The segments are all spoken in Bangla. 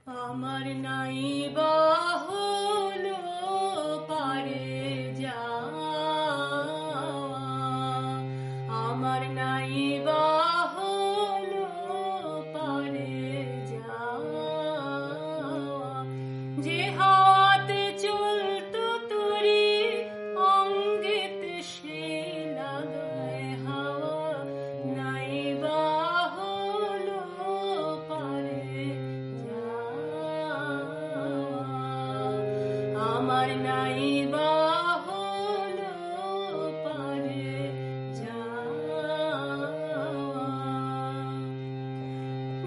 আমার নাই বা হলো পারে যাওয়া, আমার নাই বা হলো পারে যাওয়া। যে হাওয়াতে চলতো তোরে অঙ্গেতে সে লাগায় হাওয়া, নাই বা হলো পারে আমার নাই বা হলো পারে যাওয়া।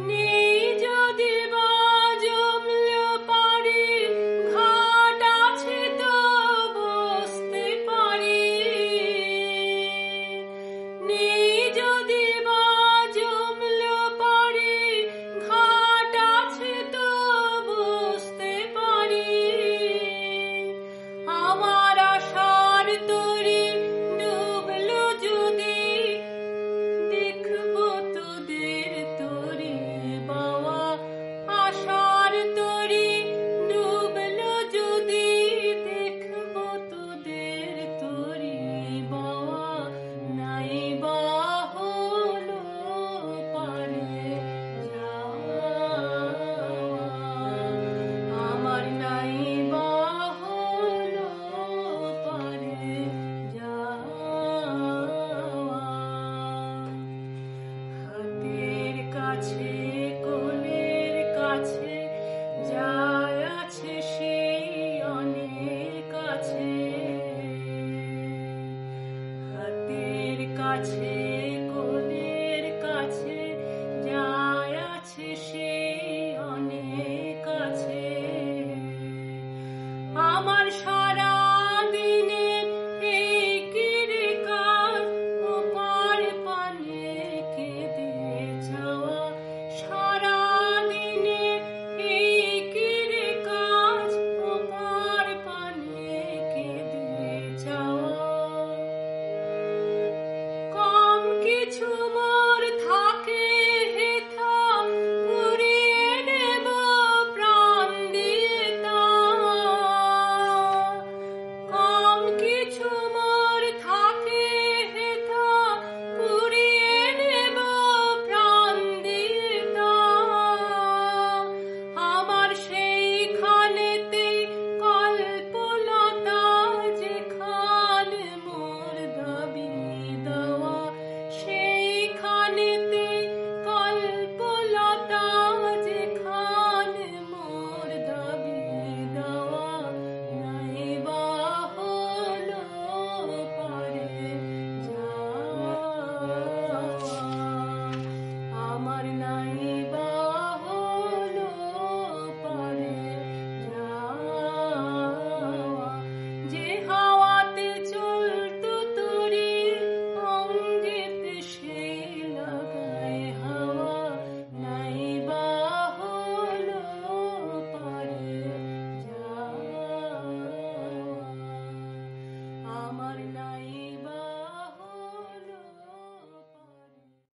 নেই যদি বা জমলো পারে ঘাট আছে তো বসতে পারি, নেই যদি বা জমলো পারে ঘাট আছে তো বসতে পারি। আমার আশার তরি ডুবলো যদি দেখবো তোদের তরি বাওয়া, আশার তরি ডুবলো যদি দেখবো তোদের তরি বাওয়া, নাই বা হলো পারে যাওয়া। আমার নাই বা হলো পারে যাওয়া। হাতের কাছে কোলের কাছে যা